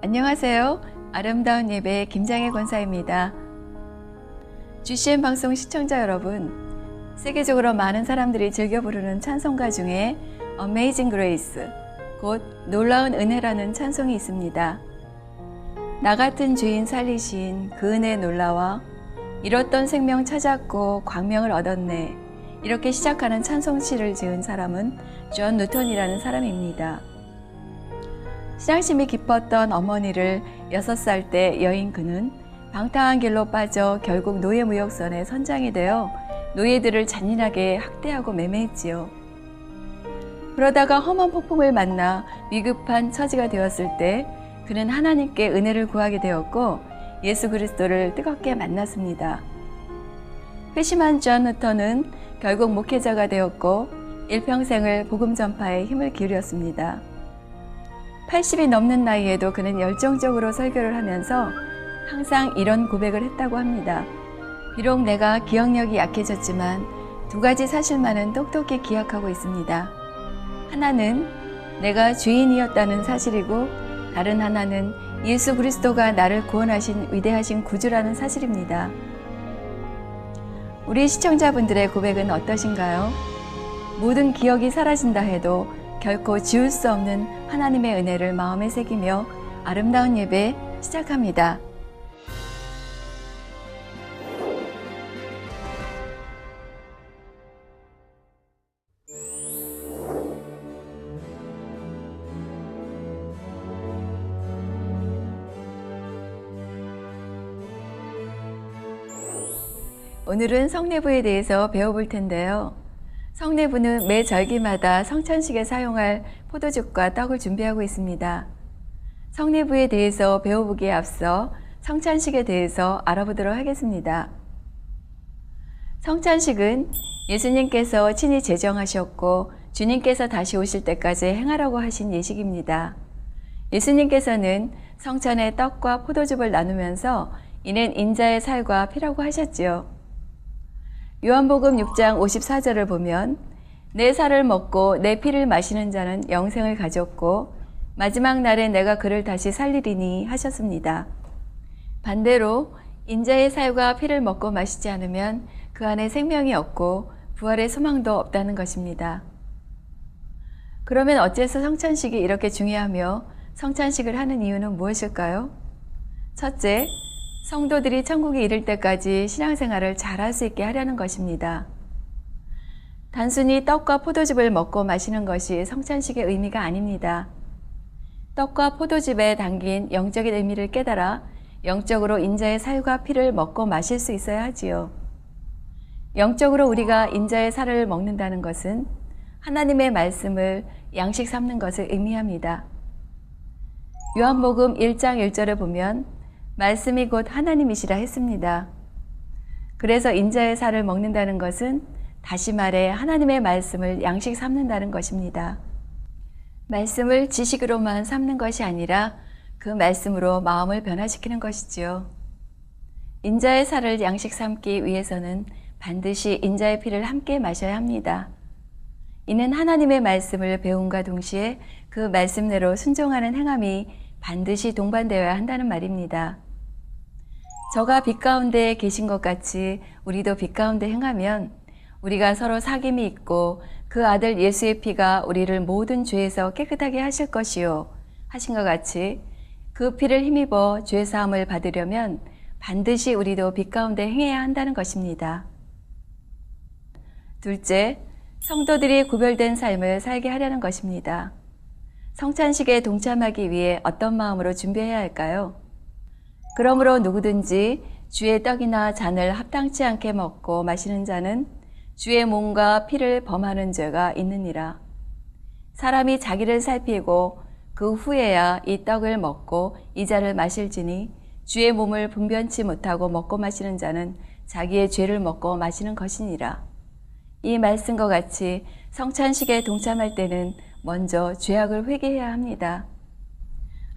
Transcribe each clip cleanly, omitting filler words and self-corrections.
안녕하세요. 아름다운 예배 김장혜 권사입니다. GCN 방송 시청자 여러분, 세계적으로 많은 사람들이 즐겨 부르는 찬송가 중에 Amazing Grace, 곧 놀라운 은혜라는 찬송이 있습니다. 나 같은 죄인 살리신 그 은혜에 놀라워 잃었던 생명 찾았고 광명을 얻었네. 이렇게 시작하는 찬송시를 지은 사람은 존 누턴이라는 사람입니다. 신앙심이 깊었던 어머니를 6살 때 여인 그는 방탕한 길로 빠져 결국 노예무역선의 선장이 되어 노예들을 잔인하게 학대하고 매매했지요. 그러다가 험한 폭풍을 만나 위급한 처지가 되었을 때 그는 하나님께 은혜를 구하게 되었고 예수 그리스도를 뜨겁게 만났습니다. 회심한 존 누턴은 결국 목회자가 되었고 일평생을 복음 전파에 힘을 기울였습니다. 80이 넘는 나이에도 그는 열정적으로 설교를 하면서 항상 이런 고백을 했다고 합니다. 비록 내가 기억력이 약해졌지만 2가지 사실만은 똑똑히 기억하고 있습니다. 하나는 내가 죄인이었다는 사실이고 다른 하나는 예수 그리스도가 나를 구원하신 위대하신 구주라는 사실입니다. 우리 시청자분들의 고백은 어떠신가요? 모든 기억이 사라진다 해도 결코 지울 수 없는 하나님의 은혜를 마음에 새기며 아름다운 예배 시작합니다. 오늘은 성례부에 대해서 배워볼 텐데요. 성례부는 매 절기마다 성찬식에 사용할 포도죽과 떡을 준비하고 있습니다. 성례부에 대해서 배워보기에 앞서 성찬식에 대해서 알아보도록 하겠습니다. 성찬식은 예수님께서 친히 제정하셨고 주님께서 다시 오실 때까지 행하라고 하신 예식입니다. 예수님께서는 성찬에 떡과 포도즙을 나누면서 이는 인자의 살과 피라고 하셨지요. 요한복음 6장 54절을 보면 내 살을 먹고 내 피를 마시는 자는 영생을 가졌고 마지막 날에 내가 그를 다시 살리리니 하셨습니다. 반대로 인자의 살과 피를 먹고 마시지 않으면 그 안에 생명이 없고 부활의 소망도 없다는 것입니다. 그러면 어째서 성찬식이 이렇게 중요하며 성찬식을 하는 이유는 무엇일까요? 첫째, 성도들이 천국에 이를 때까지 신앙생활을 잘할 수 있게 하려는 것입니다. 단순히 떡과 포도즙을 먹고 마시는 것이 성찬식의 의미가 아닙니다. 떡과 포도즙에 담긴 영적인 의미를 깨달아 영적으로 인자의 살과 피를 먹고 마실 수 있어야 하지요. 영적으로 우리가 인자의 살을 먹는다는 것은 하나님의 말씀을 양식 삼는 것을 의미합니다. 요한복음 1장 1절을 보면 말씀이 곧 하나님이시라 했습니다. 그래서 인자의 살을 먹는다는 것은 다시 말해 하나님의 말씀을 양식 삼는다는 것입니다. 말씀을 지식으로만 삼는 것이 아니라 그 말씀으로 마음을 변화시키는 것이지요. 인자의 살을 양식 삼기 위해서는 반드시 인자의 피를 함께 마셔야 합니다. 이는 하나님의 말씀을 배움과 동시에 그 말씀대로 순종하는 행함이 반드시 동반되어야 한다는 말입니다. 저가 빛 가운데 계신 것 같이 우리도 빛 가운데 행하면 우리가 서로 사귐이 있고 그 아들 예수의 피가 우리를 모든 죄에서 깨끗하게 하실 것이요 하신 것 같이 그 피를 힘입어 죄 사함을 받으려면 반드시 우리도 빛 가운데 행해야 한다는 것입니다. 둘째, 성도들이 구별된 삶을 살게 하려는 것입니다. 성찬식에 동참하기 위해 어떤 마음으로 준비해야 할까요? 그러므로 누구든지 주의 떡이나 잔을 합당치 않게 먹고 마시는 자는 주의 몸과 피를 범하는 죄가 있느니라. 사람이 자기를 살피고 그 후에야 이 떡을 먹고 이 잔을 마실지니 주의 몸을 분변치 못하고 먹고 마시는 자는 자기의 죄를 먹고 마시는 것이니라. 이 말씀과 같이 성찬식에 동참할 때는 먼저 죄악을 회개해야 합니다.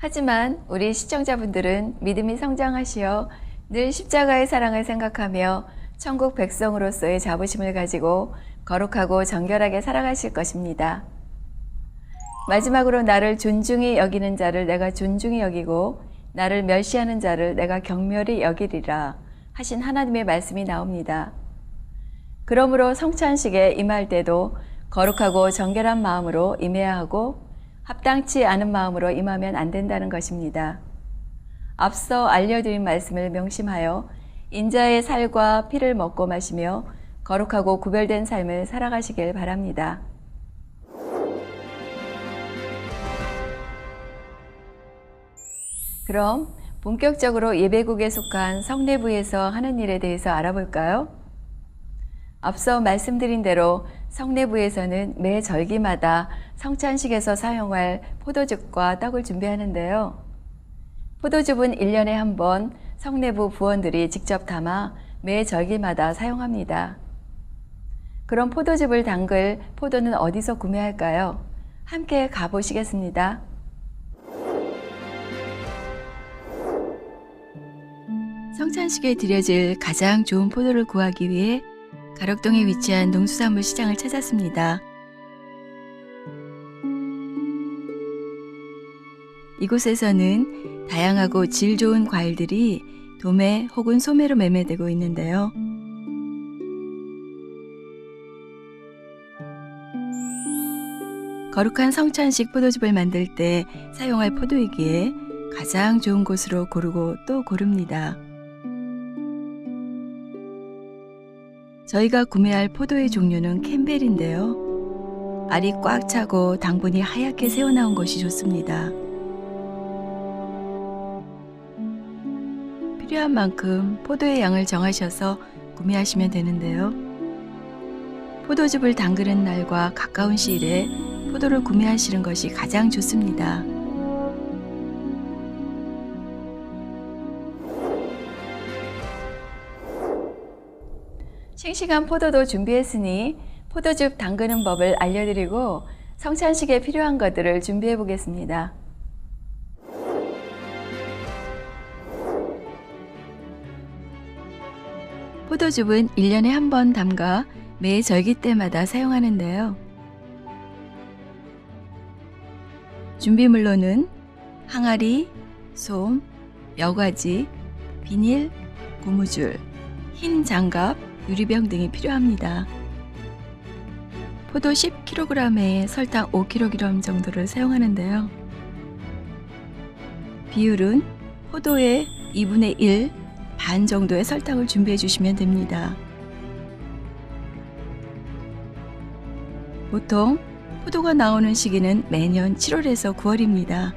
하지만 우리 시청자분들은 믿음이 성장하시어 늘 십자가의 사랑을 생각하며 천국 백성으로서의 자부심을 가지고 거룩하고 정결하게 살아가실 것입니다. 마지막으로 나를 존중히 여기는 자를 내가 존중히 여기고 나를 멸시하는 자를 내가 경멸히 여기리라 하신 하나님의 말씀이 나옵니다. 그러므로 성찬식에 임할 때도 거룩하고 정결한 마음으로 임해야 하고 합당치 않은 마음으로 임하면 안 된다는 것입니다. 앞서 알려드린 말씀을 명심하여 인자의 살과 피를 먹고 마시며 거룩하고 구별된 삶을 살아가시길 바랍니다. 그럼 본격적으로 예배국에 속한 성례부에서 하는 일에 대해서 알아볼까요? 앞서 말씀드린 대로 성례부에서는 매 절기마다 성찬식에서 사용할 포도즙과 떡을 준비하는데요. 포도즙은 1년에 한 번 성례부 부원들이 직접 담아 매 절기마다 사용합니다. 그럼 포도즙을 담글 포도는 어디서 구매할까요? 함께 가보시겠습니다. 성찬식에 드려질 가장 좋은 포도를 구하기 위해 가락동에 위치한 농수산물 시장을 찾았습니다. 이곳에서는 다양하고 질 좋은 과일들이 도매 혹은 소매로 매매되고 있는데요. 거룩한 성찬식 포도즙을 만들 때 사용할 포도이기에 가장 좋은 곳으로 고르고 또 고릅니다. 저희가 구매할 포도의 종류는 캠벨인데요. 알이 꽉 차고 당분이 하얗게 새어나온 것이 좋습니다. 필요한 만큼 포도의 양을 정하셔서 구매하시면 되는데요. 포도즙을 담그는 날과 가까운 시일에 포도를 구매하시는 것이 가장 좋습니다. 싱싱한 포도도 준비했으니 포도즙 담그는 법을 알려드리고 성찬식에 필요한 것들을 준비해 보겠습니다. 포도즙은 1년에 한 번 담가 매 절기 때마다 사용하는데요. 준비물로는 항아리, 솜, 여과지, 비닐, 고무줄, 흰 장갑, 유리병 등이 필요합니다. 포도 10kg에 설탕 5kg 정도를 사용하는데요. 비율은 포도의 2분의 1, 반 정도의 설탕을 준비해 주시면 됩니다. 보통 포도가 나오는 시기는 매년 7월에서 9월입니다.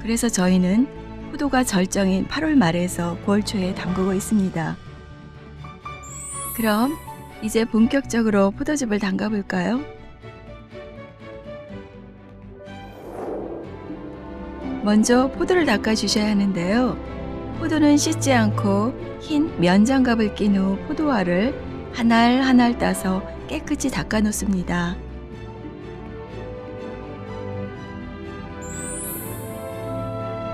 그래서 저희는 포도가 절정인 8월 말에서 9월 초에 담그고 있습니다. 그럼 이제 본격적으로 포도즙을 담가 볼까요? 먼저 포도를 닦아 주셔야 하는데요. 포도는 씻지 않고 흰 면장갑을 낀 후 포도알을 한 알 한 알 따서 깨끗이 닦아 놓습니다.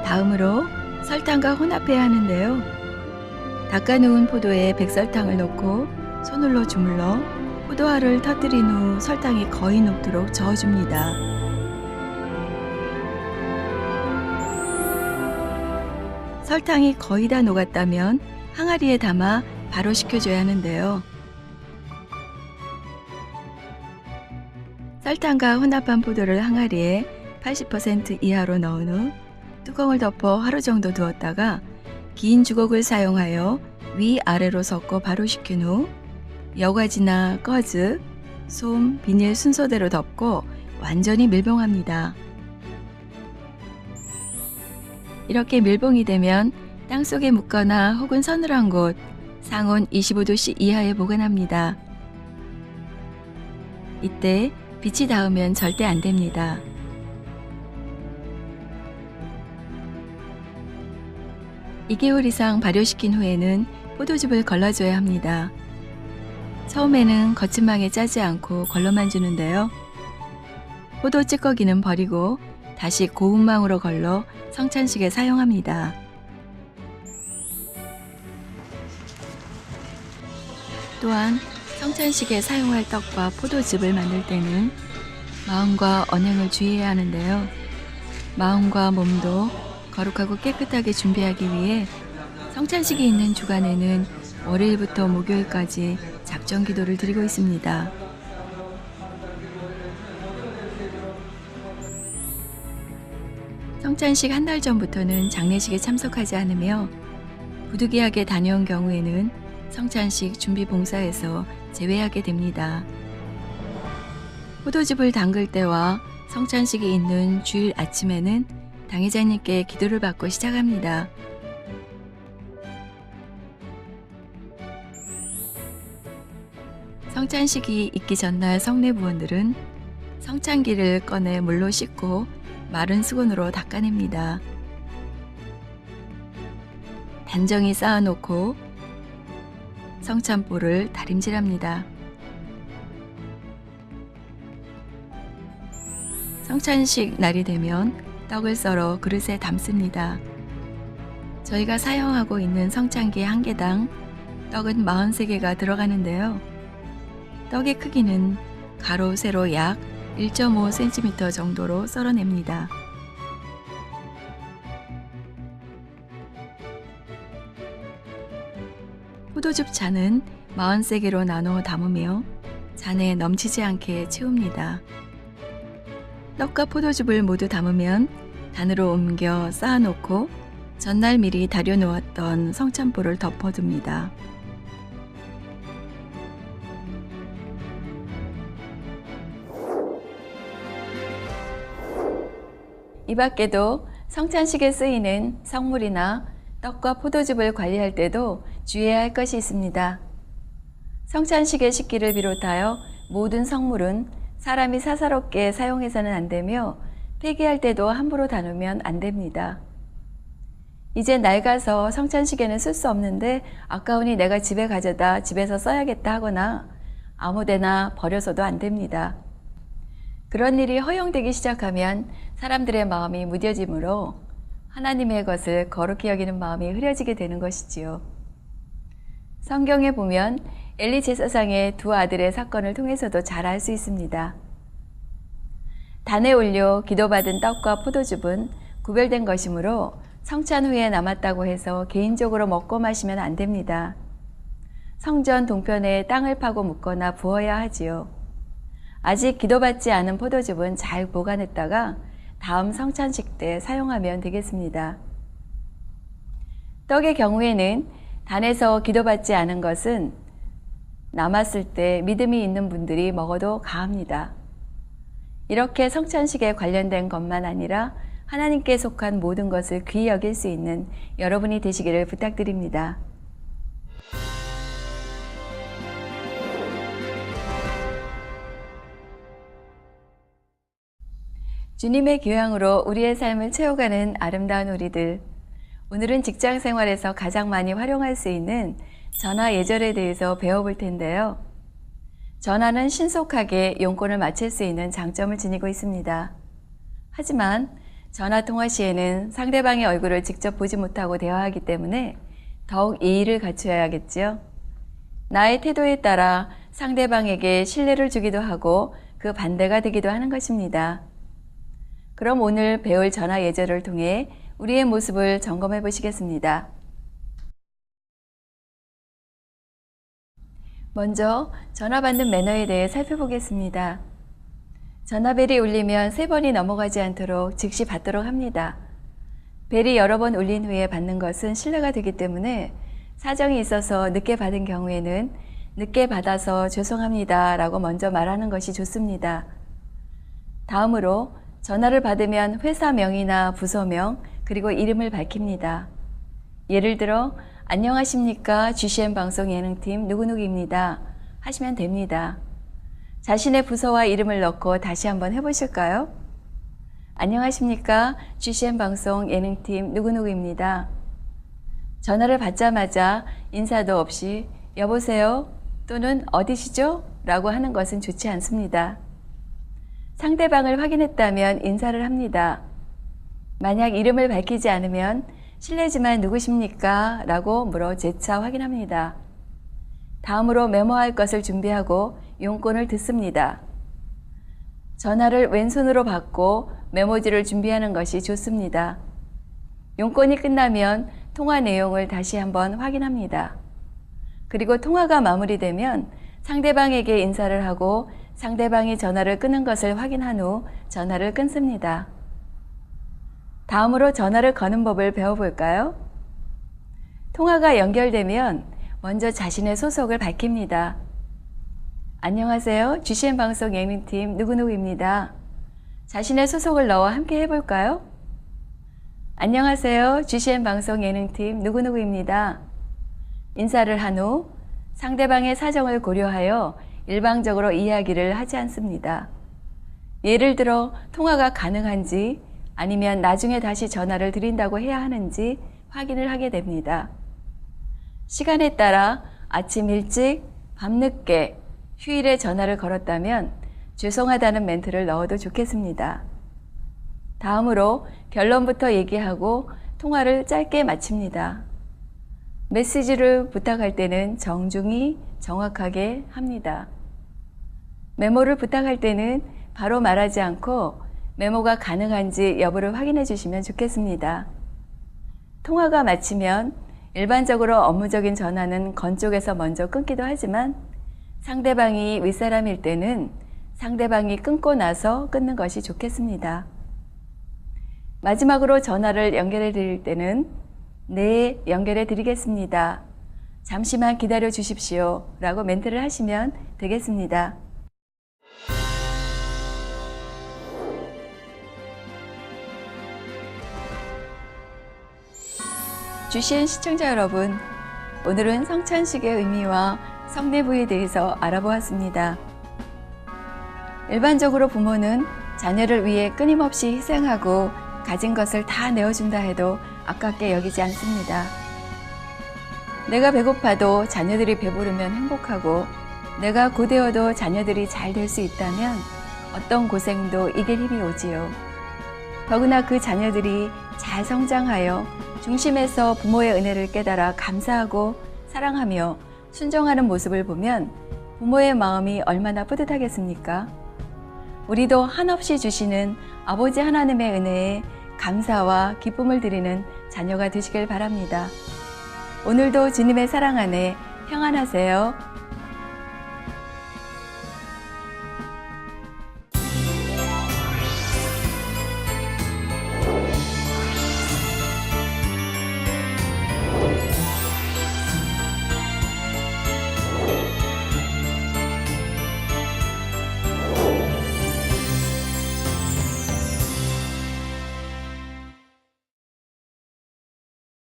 다음으로 설탕과 혼합해야 하는데요. 닦아 놓은 포도에 백설탕을 넣고 손으로 주물러 포도알을 터뜨린 후 설탕이 거의 녹도록 저어줍니다. 설탕이 거의 다 녹았다면 항아리에 담아 바로 식혀줘야 하는데요. 설탕과 혼합한 포도를 항아리에 80% 이하로 넣은 후 뚜껑을 덮어 하루 정도 두었다가 긴 주걱을 사용하여 위아래로 섞어 바로 식힌 후 여과지나 꺼즈, 솜, 비닐 순서대로 덮고 완전히 밀봉합니다. 이렇게 밀봉이 되면 땅속에 묻거나 혹은 서늘한 곳, 상온 25도씨 이하에 보관합니다. 이때 빛이 닿으면 절대 안 됩니다. (2개월) 이상 발효시킨 후에는 포도즙을 걸러줘야 합니다. 처음에는 거침망에 짜지 않고 걸러만 주는데요. 포도 찌꺼기는 버리고 다시 고운망으로 걸러 성찬식에 사용합니다. 또한 성찬식에 사용할 떡과 포도즙을 만들 때는 마음과 언행을 주의해야 하는데요. 마음과 몸도 거룩하고 깨끗하게 준비하기 위해 성찬식이 있는 주간에는 월요일부터 목요일까지 작정 기도를 드리고 있습니다. 성찬식 한 달 전부터는 장례식에 참석하지 않으며 부득이하게 다녀온 경우에는 성찬식 준비 봉사에서 제외하게 됩니다. 포도즙을 담글 때와 성찬식이 있는 주일 아침에는 당회장님께 기도를 받고 시작합니다. 성찬식이 있기 전날 성례부원들은 성찬기를 꺼내 물로 씻고 마른 수건으로 닦아냅니다. 단정히 쌓아놓고 성찬볼을 다림질합니다. 성찬식 날이 되면 떡을 썰어 그릇에 담습니다. 저희가 사용하고 있는 성찬기 한 개당 떡은 43개가 들어가는데요. 떡의 크기는 가로 세로 약 1.5cm 정도로 썰어냅니다. 포도즙 잔은 43개로 나눠 담으며 잔에 넘치지 않게 채웁니다. 떡과 포도즙을 모두 담으면 단으로 옮겨 쌓아놓고 전날 미리 다려놓았던 성찬볼을 덮어둡니다. 이 밖에도 성찬식에 쓰이는 성물이나 떡과 포도즙을 관리할 때도 주의해야 할 것이 있습니다. 성찬식의 식기를 비롯하여 모든 성물은 사람이 사사롭게 사용해서는 안 되며 폐기할 때도 함부로 다루면 안 됩니다. 이제 낡아서 성찬식에는 쓸 수 없는데 아까우니 내가 집에 가져다 집에서 써야겠다 하거나 아무데나 버려서도 안 됩니다. 그런 일이 허용되기 시작하면 사람들의 마음이 무뎌지므로 하나님의 것을 거룩히 여기는 마음이 흐려지게 되는 것이지요. 성경에 보면 엘리 제사장의 두 아들의 사건을 통해서도 잘 알 수 있습니다. 단에 올려 기도받은 떡과 포도즙은 구별된 것이므로 성찬 후에 남았다고 해서 개인적으로 먹고 마시면 안 됩니다. 성전 동편에 땅을 파고 묻거나 부어야 하지요. 아직 기도받지 않은 포도즙은 잘 보관했다가 다음 성찬식 때 사용하면 되겠습니다. 떡의 경우에는 단에서 기도받지 않은 것은 남았을 때 믿음이 있는 분들이 먹어도 가합니다. 이렇게 성찬식에 관련된 것만 아니라 하나님께 속한 모든 것을 귀히 여길 수 있는 여러분이 되시기를 부탁드립니다. 주님의 교양으로 우리의 삶을 채워가는 아름다운 우리들. 오늘은 직장 생활에서 가장 많이 활용할 수 있는 전화 예절에 대해서 배워볼 텐데요. 전화는 신속하게 용건을 맞출 수 있는 장점을 지니고 있습니다. 하지만 전화 통화 시에는 상대방의 얼굴을 직접 보지 못하고 대화하기 때문에 더욱 예의를 갖추어야겠죠. 나의 태도에 따라 상대방에게 신뢰를 주기도 하고 그 반대가 되기도 하는 것입니다. 그럼 오늘 배울 전화 예절을 통해 우리의 모습을 점검해 보시겠습니다. 먼저 전화 받는 매너에 대해 살펴보겠습니다. 전화벨이 울리면 3번이 넘어가지 않도록 즉시 받도록 합니다. 벨이 여러 번 울린 후에 받는 것은 신뢰가 되기 때문에 사정이 있어서 늦게 받은 경우에는 늦게 받아서 죄송합니다 라고 먼저 말하는 것이 좋습니다. 다음으로 전화를 받으면 회사명이나 부서명 그리고 이름을 밝힙니다. 예를 들어 안녕하십니까 GCN 방송 예능팀 누구누구입니다 하시면 됩니다. 자신의 부서와 이름을 넣고 다시 한번 해보실까요? 안녕하십니까 GCN 방송 예능팀 누구누구입니다. 전화를 받자마자 인사도 없이 여보세요 또는 어디시죠? 라고 하는 것은 좋지 않습니다. 상대방을 확인했다면 인사를 합니다. 만약 이름을 밝히지 않으면 실례지만 누구십니까? 라고 물어 재차 확인합니다. 다음으로 메모할 것을 준비하고 용건을 듣습니다. 전화를 왼손으로 받고 메모지를 준비하는 것이 좋습니다. 용건이 끝나면 통화 내용을 다시 한번 확인합니다. 그리고 통화가 마무리되면 상대방에게 인사를 하고 상대방이 전화를 끊은 것을 확인한 후 전화를 끊습니다. 다음으로 전화를 거는 법을 배워볼까요? 통화가 연결되면 먼저 자신의 소속을 밝힙니다. 안녕하세요. GCN 방송 예능팀 누구누구입니다. 자신의 소속을 넣어 함께 해볼까요? 안녕하세요. GCN 방송 예능팀 누구누구입니다. 인사를 한 후 상대방의 사정을 고려하여 일방적으로 이야기를 하지 않습니다. 예를 들어 통화가 가능한지 아니면 나중에 다시 전화를 드린다고 해야 하는지 확인을 하게 됩니다. 시간에 따라 아침 일찍, 밤늦게, 휴일에 전화를 걸었다면 죄송하다는 멘트를 넣어도 좋겠습니다. 다음으로 결론부터 얘기하고 통화를 짧게 마칩니다. 메시지를 부탁할 때는 정중히 정확하게 합니다. 메모를 부탁할 때는 바로 말하지 않고 메모가 가능한지 여부를 확인해 주시면 좋겠습니다. 통화가 마치면 일반적으로 업무적인 전화는 건 쪽에서 먼저 끊기도 하지만 상대방이 윗사람일 때는 상대방이 끊고 나서 끊는 것이 좋겠습니다. 마지막으로 전화를 연결해 드릴 때는 네, 연결해 드리겠습니다. 잠시만 기다려 주십시오. 라고 멘트를 하시면 되겠습니다. GCN 시청자 여러분, 오늘은 성찬식의 의미와 성례부에 대해서 알아보았습니다. 일반적으로 부모는 자녀를 위해 끊임없이 희생하고 가진 것을 다 내어준다 해도 아깝게 여기지 않습니다. 내가 배고파도 자녀들이 배부르면 행복하고 내가 고되어도 자녀들이 잘 될 수 있다면 어떤 고생도 이길 힘이 오지요. 더구나 그 자녀들이 잘 성장하여 중심에서 부모의 은혜를 깨달아 감사하고 사랑하며 순종하는 모습을 보면 부모의 마음이 얼마나 뿌듯하겠습니까? 우리도 한없이 주시는 아버지 하나님의 은혜에 감사와 기쁨을 드리는 자녀가 되시길 바랍니다. 오늘도 주님의 사랑 안에 평안하세요.